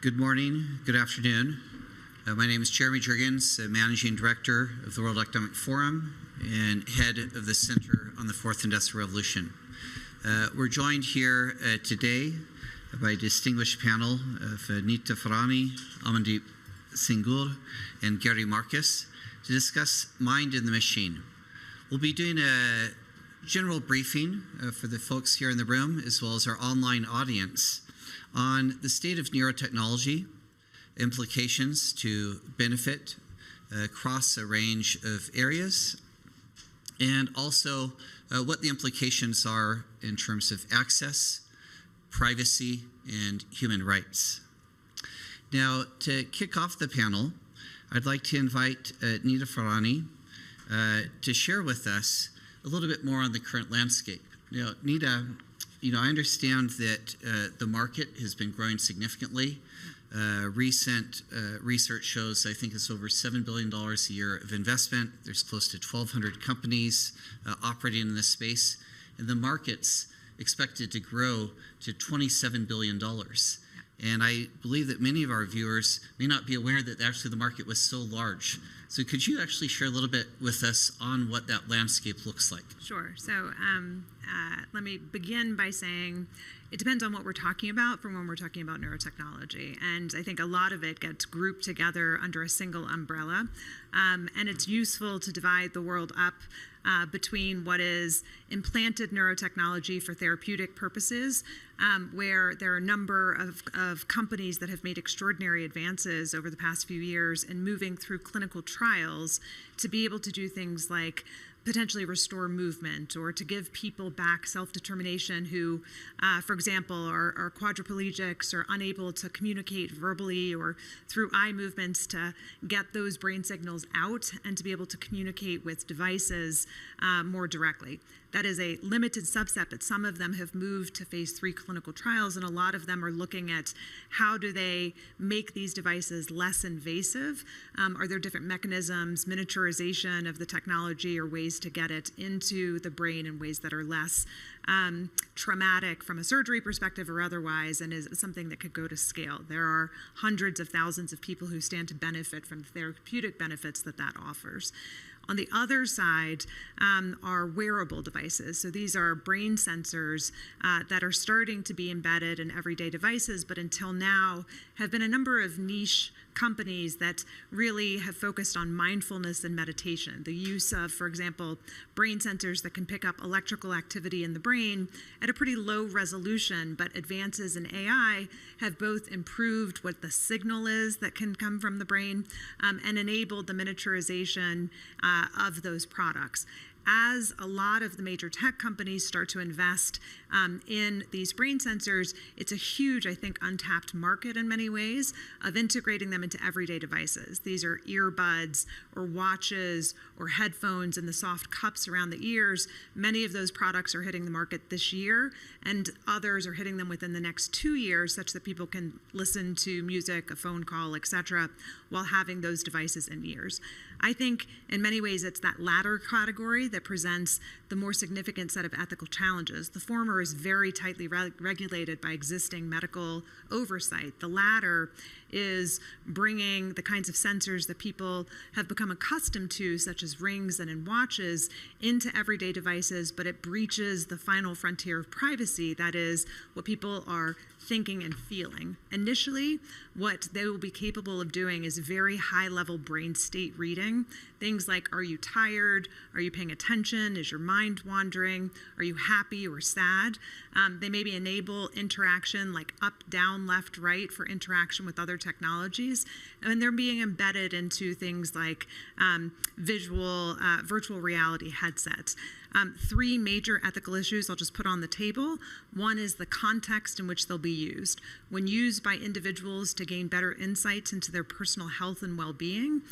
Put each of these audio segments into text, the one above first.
Good morning, good afternoon. My name is Jeremy Jurgens, Managing Director of the World Economic Forum and Head of the Center on the Fourth Industrial Revolution. We're joined here today by a distinguished panel of Nita Farahany, Amandeep Singhul, and Gary Marcus to discuss Mind in the Machine. We'll be doing a general briefing for the folks here in the room as well as our online audience on the state of neurotechnology, implications to benefit across a range of areas, and also what the implications are in terms of access, privacy, and human rights. Now, to kick off the panel, I'd like to invite Nita Farahany to share with us a little bit more on the current landscape. Now, Nita, I understand that the market has been growing significantly. Recent research shows, I think it's over $7 billion a year of investment. There's close to 1,200 companies operating in this space, and the market's expected to grow to $27 billion. And I believe that many of our viewers may not be aware that actually the market was so large. So could you actually share a little bit with us on what that landscape looks like? Sure. So let me begin by saying it depends on what we're talking about from when we're talking about neurotechnology. And I think a lot of it gets grouped together under a single umbrella. And it's useful to divide the world up between what is implanted neurotechnology for therapeutic purposes, where there are a number of companies that have made extraordinary advances over the past few years in moving through clinical trials to be able to do things like potentially restore movement or to give people back self-determination who, for example, are quadriplegics or unable to communicate verbally or through eye movements to get those brain signals out and to be able to communicate with devices more directly. That is a limited subset, but some of them have moved to phase 3 clinical trials, and a lot of them are looking at how do they make these devices less invasive? Are there different mechanisms, miniaturization of the technology, or ways to get it into the brain in ways that are less traumatic from a surgery perspective or otherwise, and is something that could go to scale? There are hundreds of thousands of people who stand to benefit from the therapeutic benefits that offers. On the other side are wearable devices. So these are brain sensors that are starting to be embedded in everyday devices, but until now have been a number of niche companies that really have focused on mindfulness and meditation. The use of, for example, brain sensors that can pick up electrical activity in the brain at a pretty low resolution, but advances in AI have both improved what the signal is that can come from the brain and enabled the miniaturization of those products. As a lot of the major tech companies start to invest in these brain sensors, it's a huge, I think, untapped market in many ways of integrating them into everyday devices. These are earbuds or watches or headphones and the soft cups around the ears. Many of those products are hitting the market this year, and others are hitting them within the next 2 years, such that people can listen to music, a phone call, etc., while having those devices in ears. I think in many ways it's that latter category that presents the more significant set of ethical challenges. The former is very tightly regulated by existing medical oversight. The latter is bringing the kinds of sensors that people have become accustomed to, such as rings and in watches, into everyday devices, but it breaches the final frontier of privacy, that is, what people are thinking and feeling. Initially, what they will be capable of doing is very high-level brain state reading. Things like, are you tired? Are you paying attention? Is your mind wandering? Are you happy or sad? They maybe enable interaction like up, down, left, right for interaction with other technologies. And they're being embedded into things like virtual reality headsets. 3 major ethical issues I'll just put on the table. One is the context in which they'll be used. When used by individuals to gain better insights into their personal health and well-being,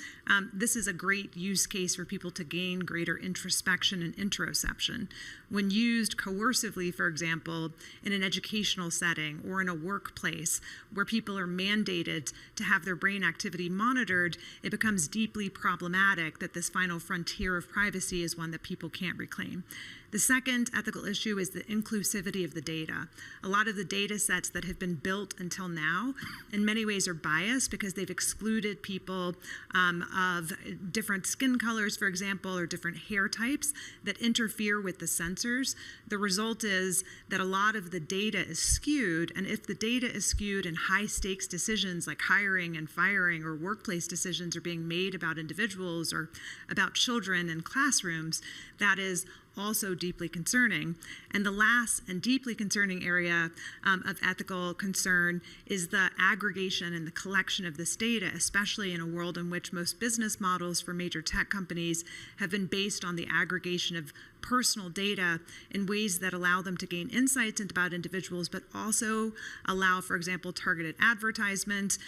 this is a great use case for people to gain greater introspection and interoception. When used coercively, for example, in an educational setting or in a workplace where people are mandated to have their brain activity monitored, it becomes deeply problematic that this final frontier of privacy is one that people can't reclaim. The second ethical issue is the inclusivity of the data. A lot of the data sets that have been built until now in many ways are biased because they've excluded people of different skin colors, for example, or different hair types that interfere with the sensors. The result is that a lot of the data is skewed, and if the data is skewed and high stakes decisions like hiring and firing or workplace decisions are being made about individuals or about children in classrooms, that is also deeply concerning. And the last and deeply concerning area of ethical concern is the aggregation and the collection of this data, especially in a world in which most business models for major tech companies have been based on the aggregation of personal data in ways that allow them to gain insights about individuals, but also allow, for example, targeted advertisement,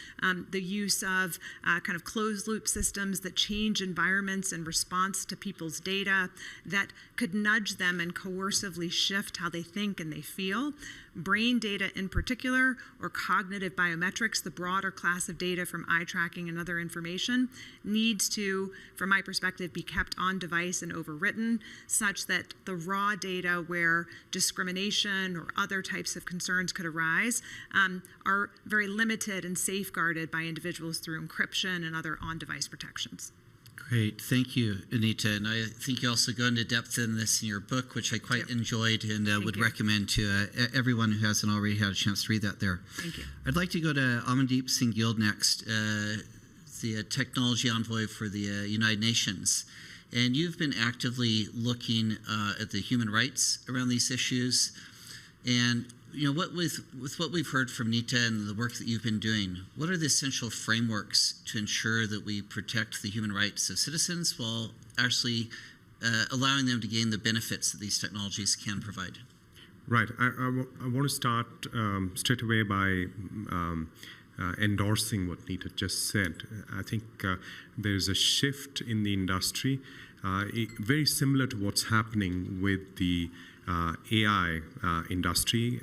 the use of kind of closed loop systems that change environments in response to people's data that could nudge them and coercively shift how they think and they feel. Brain data in particular, or cognitive biometrics, the broader class of data from eye tracking and other information, needs to, from my perspective, be kept on device and overwritten such that the raw data where discrimination or other types of concerns could arise are very limited and safeguarded by individuals through encryption and other on-device protections. Great, thank you, Anita. And I think you also go into depth in this in your book, which I quite enjoyed and would recommend to everyone who hasn't already had a chance to read that there. Thank you. I'd like to go to Amandeep Singh Gill next, the technology envoy for the United Nations. And you've been actively looking at the human rights around these issues. And what with what we've heard from Nita and the work that you've been doing, what are the essential frameworks to ensure that we protect the human rights of citizens while actually allowing them to gain the benefits that these technologies can provide? Right. I want to start straight away by endorsing what Nita just said. I think there's a shift in the industry, very similar to what's happening with the AI industry.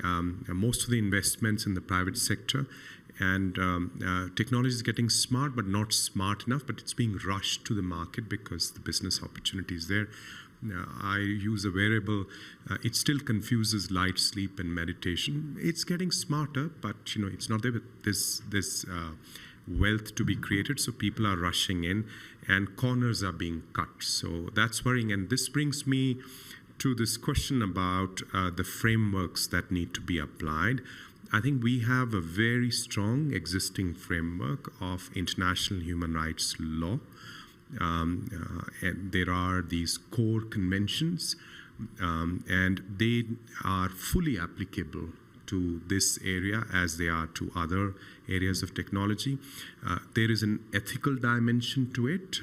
Most of the investments in the private sector, and technology is getting smart, but not smart enough, but it's being rushed to the market because the business opportunity is there. I use a variable. It still confuses light sleep and meditation. It's getting smarter, but it's not there with this wealth to be created. So people are rushing in, and corners are being cut. So that's worrying. And this brings me to this question about the frameworks that need to be applied. I think we have a very strong existing framework of international human rights law. And there are these core conventions, and they are fully applicable to this area as they are to other areas of technology. There is an ethical dimension to it,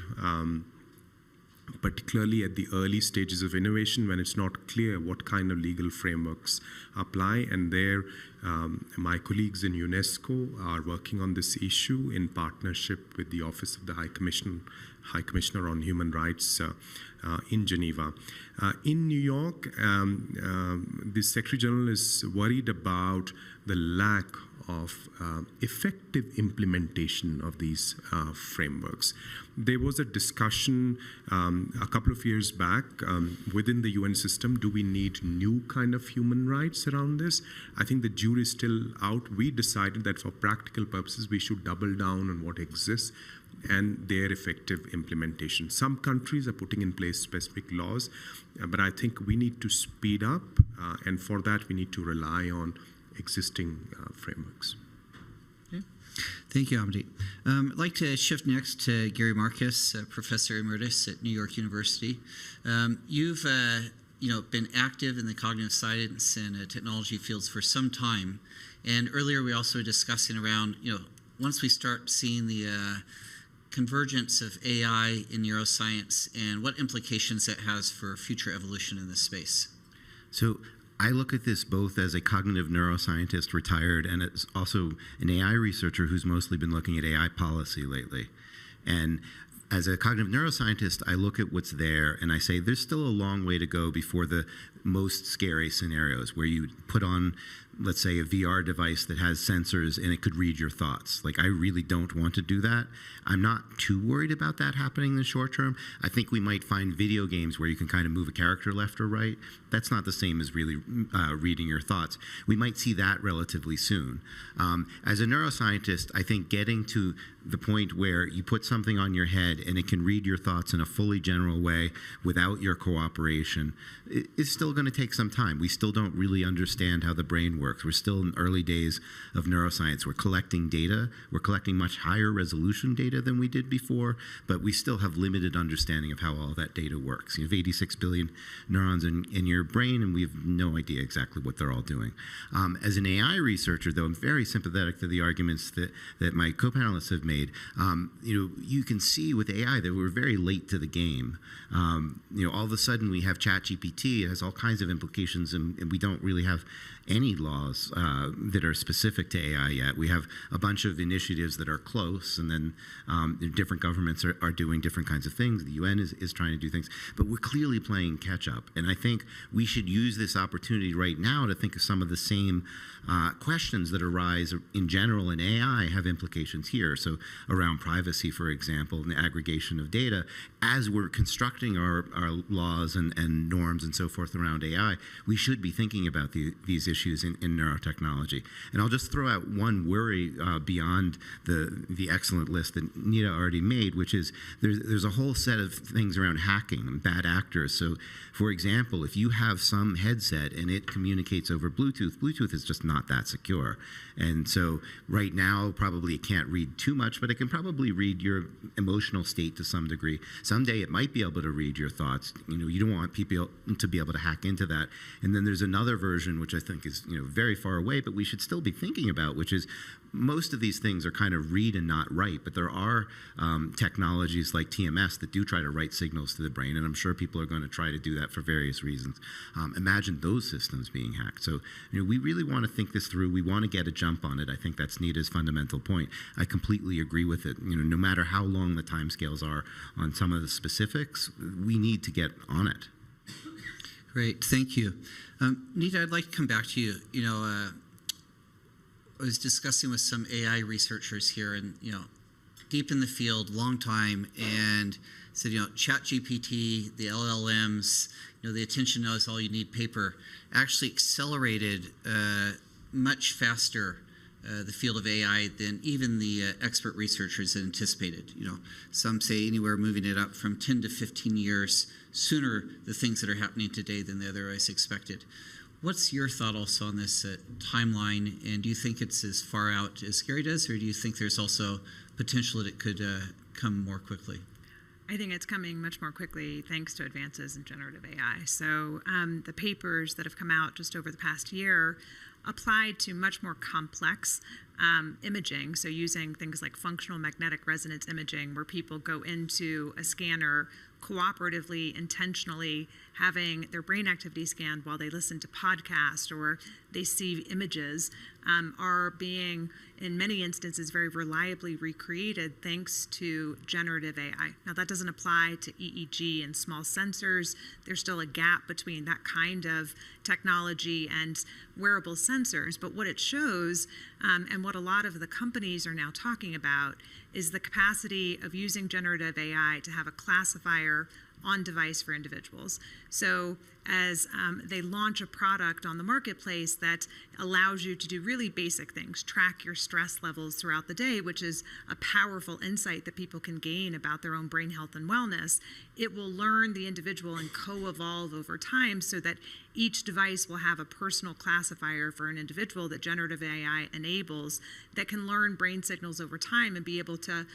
particularly at the early stages of innovation when it's not clear what kind of legal frameworks apply. And there, my colleagues in UNESCO are working on this issue in partnership with the Office of the High Commissioner on Human Rights in Geneva. In New York, the Secretary General is worried about the lack of effective implementation of these frameworks. There was a discussion a couple of years back within the UN system, do we need new kind of human rights around this? I think the jury is still out. We decided that for practical purposes, we should double down on what exists and their effective implementation. Some countries are putting in place specific laws, but I think we need to speed up, and for that we need to rely on existing frameworks. Okay. Thank you, Amandeep. I'd like to shift next to Gary Marcus, Professor Emeritus at New York University. You've been active in the cognitive science and technology fields for some time, and earlier we also were discussing around, once we start seeing the convergence of AI in neuroscience and what implications that has for future evolution in this space. So I look at this both as a cognitive neuroscientist retired and as also an AI researcher who's mostly been looking at AI policy lately. And as a cognitive neuroscientist, I look at what's there and I say there's still a long way to go before the most scary scenarios where you put on let's say, a VR device that has sensors and it could read your thoughts. Like, I really don't want to do that. I'm not too worried about that happening in the short term. I think we might find video games where you can kind of move a character left or right. That's not the same as really reading your thoughts. We might see that relatively soon. As a neuroscientist, I think getting to the point where you put something on your head and it can read your thoughts in a fully general way without your cooperation is still going to take some time. We still don't really understand how the brain works. We're still in early days of neuroscience. We're collecting data. We're collecting much higher resolution data than we did before, but we still have limited understanding of how all that data works. You have 86 billion neurons in your brain, and we have no idea exactly what they're all doing. As an AI researcher, though, I'm very sympathetic to the arguments that my co-panelists have made. You can see with AI that we're very late to the game. All of a sudden we have ChatGPT. It has all kinds of implications, and we don't really have any laws that are specific to AI yet. We have a bunch of initiatives that are close, and then different governments are doing different kinds of things. The UN is trying to do things, but we're clearly playing catch up. And I think we should use this opportunity right now to think of some of the same questions that arise in general in AI have implications here. So around privacy, for example, and the aggregation of data, as we're constructing our laws and norms and so forth around AI, we should be thinking about these issues in neurotechnology. And I'll just throw out one worry beyond the excellent list that Nita already made, which is there's a whole set of things around hacking and bad actors. So, for example, if you have some headset and it communicates over Bluetooth is just not that secure. And so right now, probably it can't read too much, but it can probably read your emotional state to some degree. Someday it might be able to read your thoughts. You don't want people to be able to hack into that. And then there's another version, which I think is very far away, but we should still be thinking about, which is most of these things are kind of read and not write, but there are technologies like TMS that do try to write signals to the brain, and I'm sure people are going to try to do that for various reasons. Imagine those systems being hacked. So we really want to think this through. We want to get a jump on it. I think that's Nita's fundamental point. I completely agree with it. No matter how long the timescales are on some of the specifics, we need to get on it. Great, thank you. Nita, I'd like to come back to you. I was discussing with some AI researchers here, and deep in the field, long time, and said, ChatGPT, the LLMs, the attention knows all you need paper, actually accelerated much faster the field of AI than even the expert researchers had anticipated. Some say anywhere moving it up from 10 to 15 years sooner the things that are happening today than they otherwise expected. What's your thought also on this timeline, and do you think it's as far out as Gary does, or do you think there's also potential that it could come more quickly? I think it's coming much more quickly thanks to advances in generative AI. So the papers that have come out just over the past year applied to much more complex imaging, so using things like functional magnetic resonance imaging, where people go into a scanner cooperatively, intentionally having their brain activity scanned while they listen to podcasts or they see images, are being, in many instances, very reliably recreated thanks to generative AI. Now, that doesn't apply to EEG and small sensors. There's still a gap between that kind of technology and wearable sensors. But what it shows, and what a lot of the companies are now talking about, is the capacity of using generative AI to have a classifier on device for individuals. So as they launch a product on the marketplace that allows you to do really basic things, track your stress levels throughout the day, which is a powerful insight that people can gain about their own brain health and wellness, it will learn the individual and co-evolve over time so that each device will have a personal classifier for an individual that generative AI enables that can learn brain signals over time and be able to,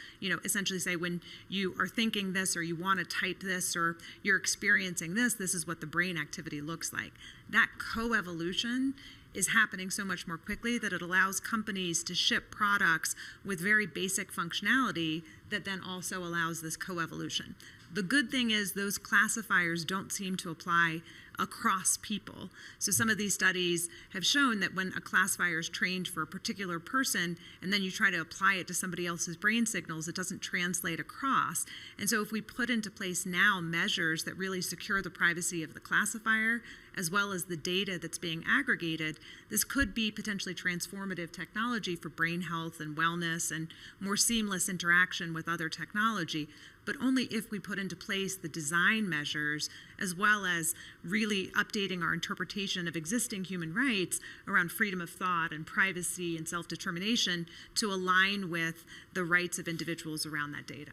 essentially say when you are thinking this or you want to type this or you're experiencing this, this is what the brain activity looks like. That co-evolution is happening so much more quickly that it allows companies to ship products with very basic functionality that then also allows this co-evolution. The good thing is those classifiers don't seem to apply across people. So some of these studies have shown that when a classifier is trained for a particular person and then you try to apply it to somebody else's brain signals, it doesn't translate across. And so if we put into place now measures that really secure the privacy of the classifier as well as the data that's being aggregated, this could be potentially transformative technology for brain health and wellness and more seamless interaction with other technology, but only if we put into place the design measures as well as really updating our interpretation of existing human rights around freedom of thought and privacy and self-determination to align with the rights of individuals around that data.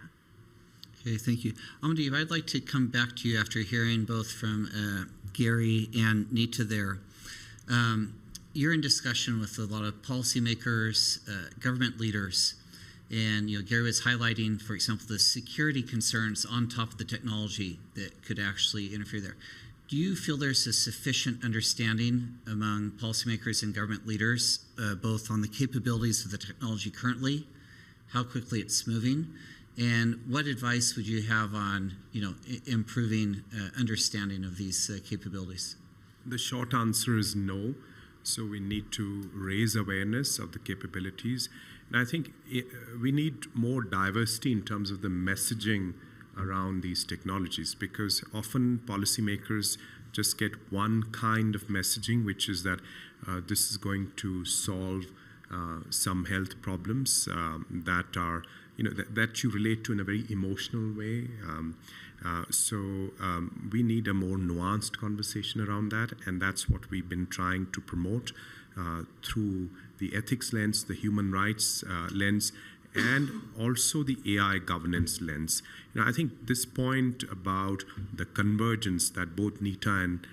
Okay, thank you. Amandeep, I'd like to come back to you after hearing both from Gary and Nita there. You're in discussion with a lot of policymakers, government leaders, and Gary was highlighting, for example, the security concerns on top of the technology that could actually interfere there. Do you feel there's a sufficient understanding among policymakers and government leaders, both on the capabilities of the technology currently, how quickly it's moving, and what advice would you have on, improving understanding of these capabilities? The short answer is no. So we need to raise awareness of the capabilities. And I think we need more diversity in terms of the messaging around these technologies, because often policymakers just get one kind of messaging, which is that this is going to solve some health problems that are, that you relate to in a very emotional way. So we need a more nuanced conversation around that, and that's what we've been trying to promote through the ethics lens, the human rights lens, and also the AI governance lens. I think this point about the convergence that both Nita and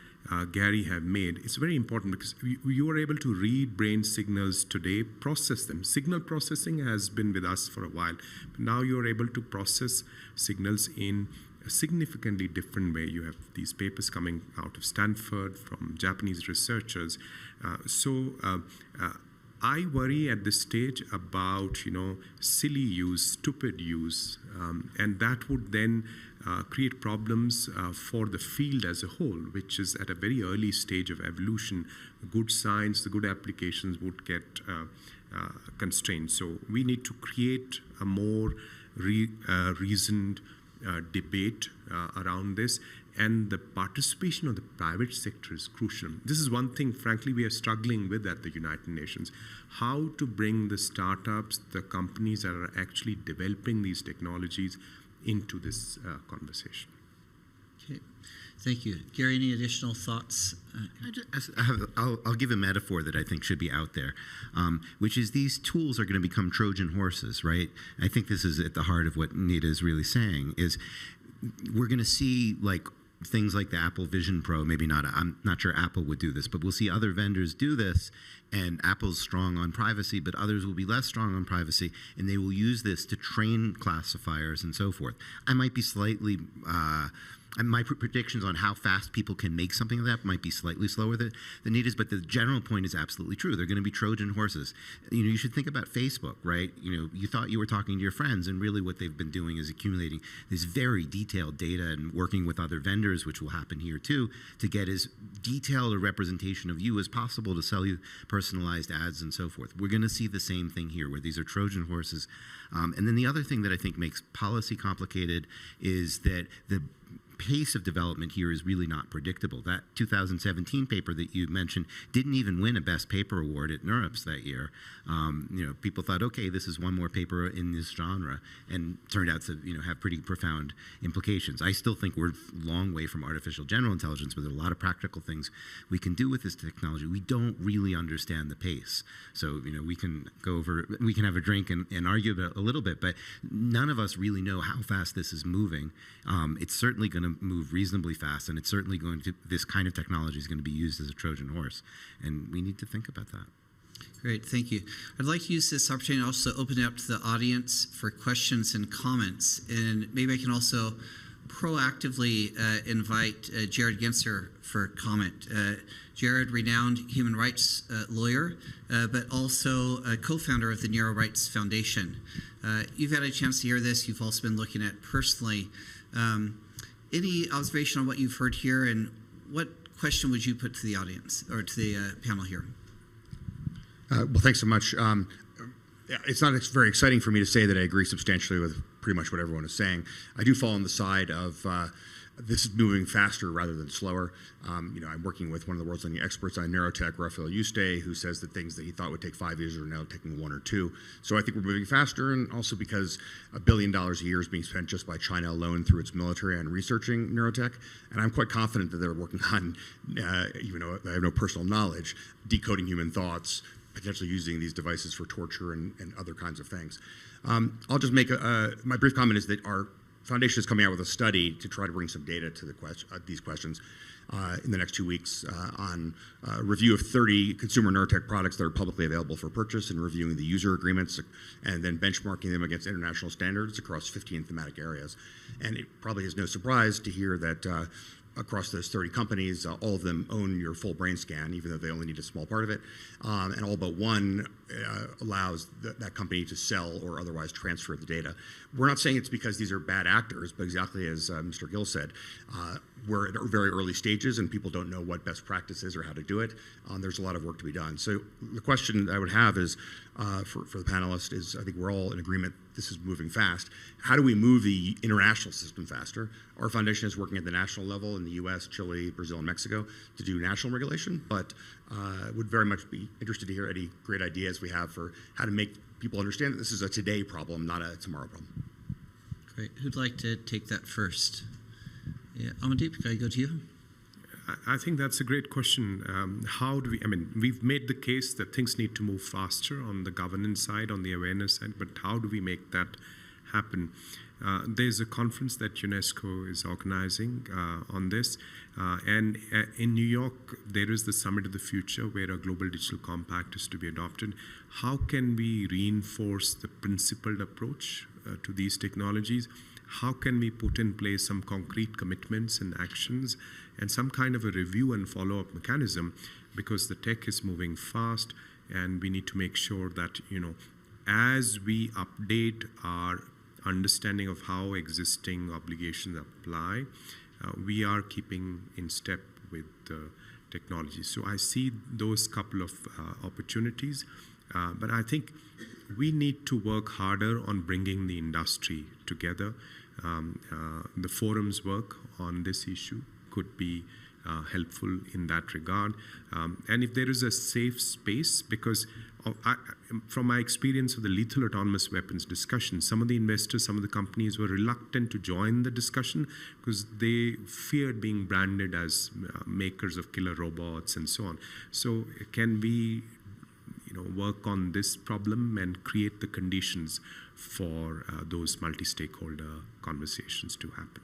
Gary have made is very important, because you are able to read brain signals today, process them. Signal processing has been with us for a while, but now you are able to process signals in a significantly different way. You have these papers coming out of Stanford from Japanese researchers. I worry at this stage about, silly use, stupid use, and that would then create problems for the field as a whole, which is at a very early stage of evolution. The good science, the good applications would get constrained. So we need to create a more reasoned debate around this, and the participation of the private sector is crucial. This is one thing, frankly, we are struggling with at the United Nations, how to bring the startups, the companies that are actually developing these technologies into this conversation. Okay, thank you. Gary, any additional thoughts? I'll give a metaphor that I think should be out there, which is these tools are going to become Trojan horses, right? I think this is at the heart of what Nita is really saying, is we're going to see things like the Apple Vision Pro, maybe not, I'm not sure Apple would do this, but we'll see other vendors do this, and Apple's strong on privacy, but others will be less strong on privacy, and they will use this to train classifiers and so forth. I might be slightly, my predictions on how fast people can make something like that might be slightly slower than Nita's, but the general point is absolutely true. They're going to be Trojan horses. You should think about Facebook, right? You thought you were talking to your friends, and really what they've been doing is accumulating this very detailed data and working with other vendors, which will happen here too, to get as detailed a representation of you as possible to sell you personalized ads and so forth. We're going to see the same thing here, where these are Trojan horses. And then the other thing that I think makes policy complicated is that the pace of development here is really not predictable. That 2017 paper that you mentioned didn't even win a Best Paper award at NeurIPS that year. People thought, okay, this is one more paper in this genre, and turned out to have pretty profound implications. I still think we're a long way from artificial general intelligence, but there are a lot of practical things we can do with this technology. We don't really understand the pace. So we can have a drink and argue about it a little bit, but none of us really know how fast this is moving. It's certainly going to move reasonably fast, and it's certainly this kind of technology is going to be used as a Trojan horse, and we need to think about that. Great, thank you. I'd like to use this opportunity to also open it up to the audience for questions and comments, and maybe I can also proactively invite Jared Genser for comment. Jared, renowned human rights lawyer, but also a co-founder of the Neuro Rights Foundation. You've had a chance to hear this. You've also been looking at personally. Any observation on what you've heard here, and what question would you put to the audience or to the panel here? Well, thanks so much. It's not very exciting for me to say that I agree substantially with pretty much what everyone is saying. I do fall on the side of this is moving faster rather than slower. I'm working with one of the world's leading experts on neurotech, Rafael Yuste, who says that things that he thought would take 5 years are now taking 1 or 2. So I think we're moving faster, and also because $1 billion a year is being spent just by China alone through its military on researching neurotech. And I'm quite confident that they're working on, even though I have no personal knowledge, decoding human thoughts, potentially using these devices for torture and other kinds of things. I'll just make my brief comment is that our foundation is coming out with a study to try to bring some data to these questions in the next 2 weeks on a review of 30 consumer neurotech products that are publicly available for purchase, and reviewing the user agreements and then benchmarking them against international standards across 15 thematic areas. And it probably is no surprise to hear that across those 30 companies, all of them own your full brain scan, even though they only need a small part of it. And all but one allows that company to sell or otherwise transfer the data. We're not saying it's because these are bad actors, but exactly as Mr. Gill said, we're at very early stages and people don't know what best practice is or how to do it. There's a lot of work to be done. So the question I would have is, for the panelists, is I think we're all in agreement this is moving fast. How do we move the international system faster? Our foundation is working at the national level in the US, Chile, Brazil, and Mexico to do national regulation, but would very much be interested to hear any great ideas we have for how to make people understand that this is a today problem, not a tomorrow problem. Great. Who'd like to take that first? Yeah, Amandeep, can I go to you? I think that's a great question. How do we, we've made the case that things need to move faster on the governance side, on the awareness side, but how do we make that happen? There's a conference that UNESCO is organizing on this. And in New York, there is the Summit of the Future where a global digital compact is to be adopted. How can we reinforce the principled approach to these technologies? How can we put in place some concrete commitments and actions and some kind of a review and follow-up mechanism, because the tech is moving fast and we need to make sure that, as we update our understanding of how existing obligations apply, we are keeping in step with the technology. So I see those couple of opportunities, but I think we need to work harder on bringing the industry together. The forum's work on this issue could be helpful in that regard. And if there is a safe space, because from my experience of the lethal autonomous weapons discussion, some of the investors, some of the companies were reluctant to join the discussion because they feared being branded as makers of killer robots and so on. So can we work on this problem and create the conditions for those multi-stakeholder conversations to happen?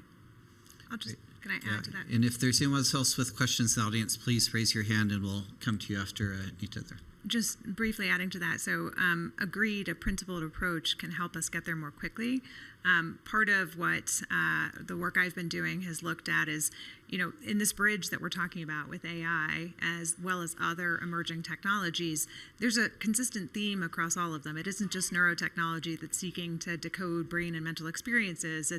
Can I add to that? And if there's anyone else with questions in the audience, please raise your hand and we'll come to you after each other. Just briefly adding to that, so agreed, a principled approach can help us get there more quickly. Part of what the work I've been doing has looked at is, in this bridge that we're talking about with AI, as well as other emerging technologies, there's a consistent theme across all of them. It isn't just neurotechnology that's seeking to decode brain and mental experiences.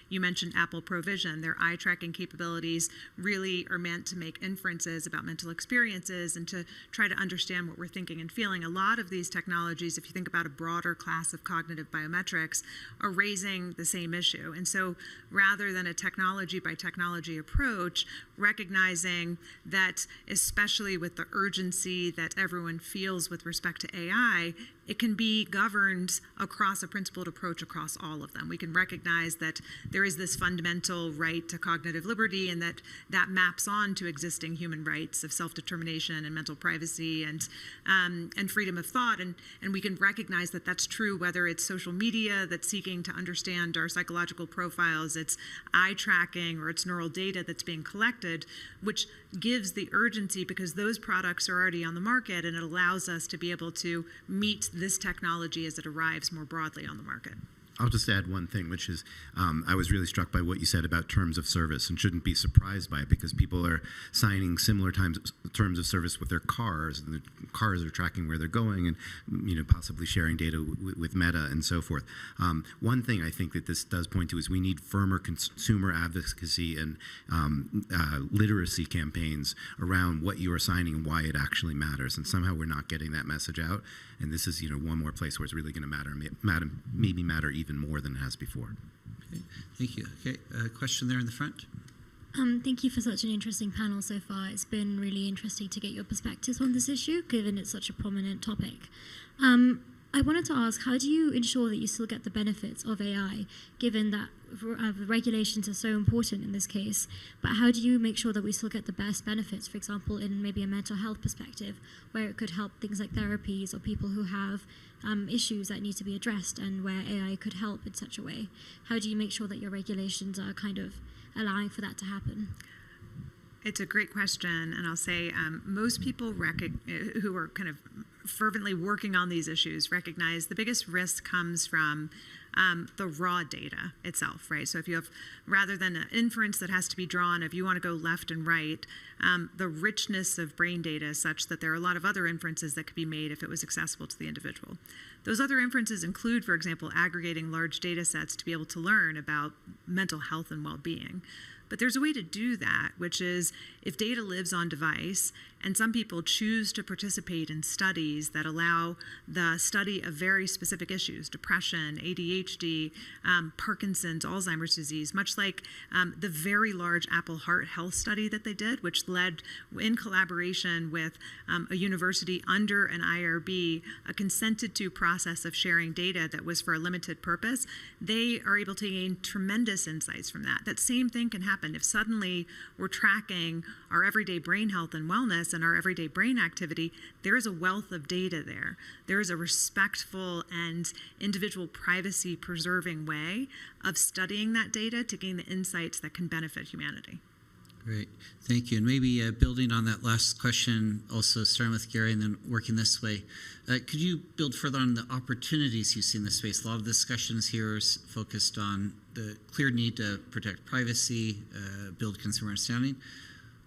You mentioned Apple Provision. Their eye tracking capabilities really are meant to make inferences about mental experiences and to try to understand what we're thinking and feeling. A lot of these technologies, if you think about a broader class of cognitive biometrics, are raising the same issue. And so rather than a technology by technology approach, recognizing that, especially with the urgency that everyone feels with respect to AI, it can be governed across a principled approach across all of them. We can recognize that there is this fundamental right to cognitive liberty, and that maps on to existing human rights of self-determination and mental privacy and freedom of thought. And we can recognize that that's true whether it's social media that's seeking to understand our psychological profiles, it's eye tracking, or it's neural data that's being collected, which gives the urgency because those products are already on the market, and it allows us to be able to meet this technology as it arrives more broadly on the market. I'll just add one thing, which is I was really struck by what you said about terms of service and shouldn't be surprised by it because people are signing similar terms of service with their cars, and the cars are tracking where they're going and possibly sharing data with Meta and so forth. One thing I think that this does point to is we need firmer consumer advocacy and literacy campaigns around what you are signing and why it actually matters. And somehow we're not getting that message out. And this is one more place where it's really going to maybe matter even more than it has before. Okay. Thank you. Okay, question there in the front. Thank you for such an interesting panel so far. It's been really interesting to get your perspectives on this issue, given it's such a prominent topic. I wanted to ask, how do you ensure that you still get the benefits of AI, given that regulations are so important in this case, but how do you make sure that we still get the best benefits, for example, in maybe a mental health perspective, where it could help things like therapies or people who have issues that need to be addressed and where AI could help in such a way? How do you make sure that your regulations are kind of allowing for that to happen? It's a great question, and I'll say most people who are kind of fervently working on these issues recognize the biggest risk comes from the raw data itself, right? So if you have, rather than an inference that has to be drawn, if you want to go left and right, the richness of brain data is such that there are a lot of other inferences that could be made if it was accessible to the individual. Those other inferences include, for example, aggregating large data sets to be able to learn about mental health and well-being. But there's a way to do that, which is if data lives on device, and some people choose to participate in studies that allow the study of very specific issues, depression, ADHD, Parkinson's, Alzheimer's disease, much like the very large Apple Heart Health study that they did, which led in collaboration with a university under an IRB, a consented to process of sharing data that was for a limited purpose. They are able to gain tremendous insights from that. That same thing can happen if suddenly we're tracking our everyday brain health and wellness and our everyday brain activity. There is a wealth of data there. There is a respectful and individual privacy preserving way of studying that data to gain the insights that can benefit humanity. Great, thank you. And maybe building on that last question, also starting with Gary and then working this way, could you build further on the opportunities you see in this space? A lot of discussions here is focused on the clear need to protect privacy, build consumer understanding.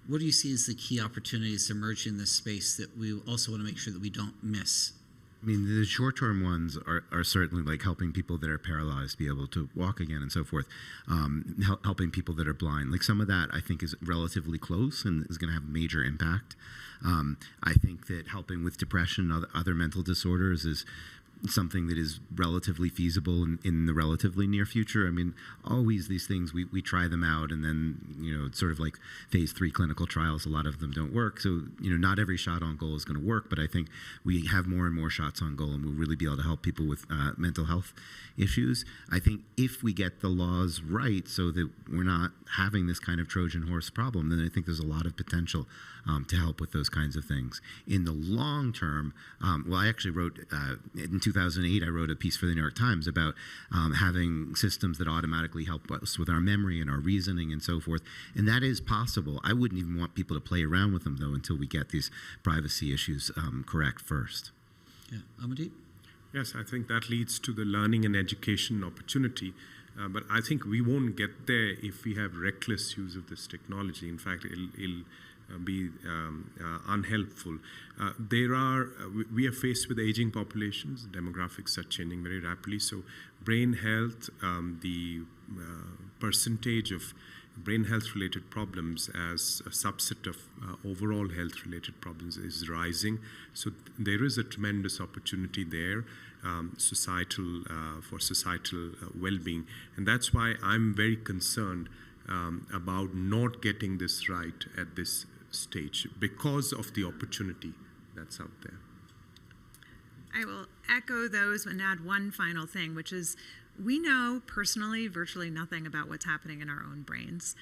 What do you see as the key opportunities emerging in this space that we also want to make sure that we don't miss? I mean, the short-term ones are certainly like helping people that are paralyzed be able to walk again and so forth, helping people that are blind. Like some of that I think is relatively close and is going to have major impact. I think that helping with depression and other mental disorders is something that is relatively feasible in the relatively near future. I mean, always these things, we try them out and then, it's sort of like phase 3 clinical trials. A lot of them don't work. So, not every shot on goal is going to work, but I think we have more and more shots on goal and we'll really be able to help people with mental health issues. I think if we get the laws right so that we're not having this kind of Trojan horse problem, then I think there's a lot of potential to help with those kinds of things. In the long term, I actually wrote, in 2008, I wrote a piece for the New York Times about having systems that automatically help us with our memory and our reasoning and so forth. And that is possible. I wouldn't even want people to play around with them, though, until we get these privacy issues correct first. Yeah, Amaddeep? Yes, I think that leads to the learning and education opportunity. But I think we won't get there if we have reckless use of this technology. In fact, it'll be unhelpful. We are faced with aging populations. Demographics are changing very rapidly. So brain health, the percentage of brain health related problems as a subset of overall health related problems is rising. So there is a tremendous opportunity there for societal well-being. And that's why I'm very concerned about not getting this right at this stage because of the opportunity that's out there. I will echo those and add one final thing, which is we know personally virtually nothing about what's happening in our own brains.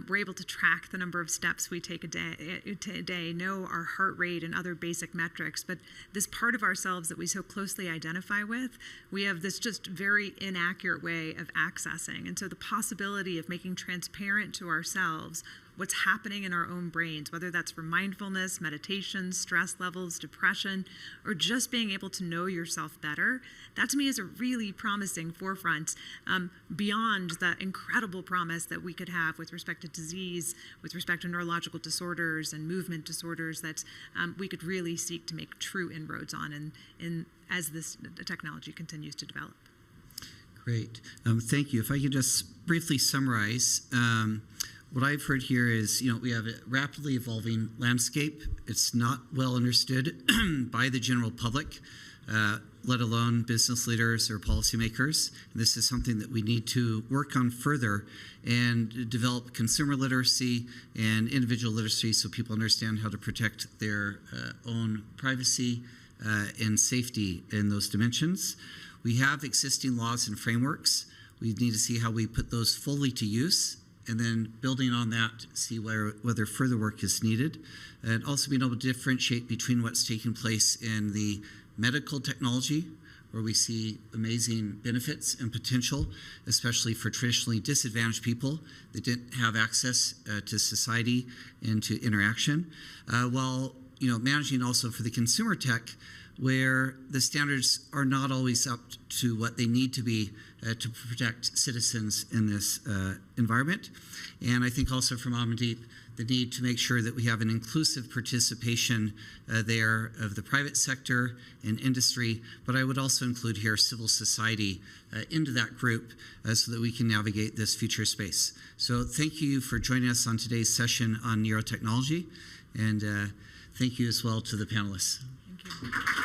We're able to track the number of steps we take a day, know our heart rate and other basic metrics, but this part of ourselves that we so closely identify with, we have this just very inaccurate way of accessing. And so the possibility of making transparent to ourselves what's happening in our own brains, whether that's for mindfulness, meditation, stress levels, depression, or just being able to know your yourself better. That to me is a really promising forefront beyond the incredible promise that we could have with respect to disease, with respect to neurological disorders and movement disorders that we could really seek to make true inroads on as this technology continues to develop. Great. Thank you. If I could just briefly summarize, what I've heard here is, we have a rapidly evolving landscape. It's not well understood by the general public, let alone business leaders or policymakers. And this is something that we need to work on further and develop consumer literacy and individual literacy so people understand how to protect their own privacy and safety in those dimensions. We have existing laws and frameworks. We need to see how we put those fully to use, and then building on that, see whether further work is needed, and also being able to differentiate between what's taking place in the medical technology, where we see amazing benefits and potential, especially for traditionally disadvantaged people that didn't have access to society and to interaction, while managing also for the consumer tech, where the standards are not always up to what they need to be to protect citizens in this environment. And I think also from Amandeep, the need to make sure that we have an inclusive participation there of the private sector and industry, but I would also include here civil society into that group so that we can navigate this future space. So thank you for joining us on today's session on neurotechnology, and thank you as well to the panelists. Thank you.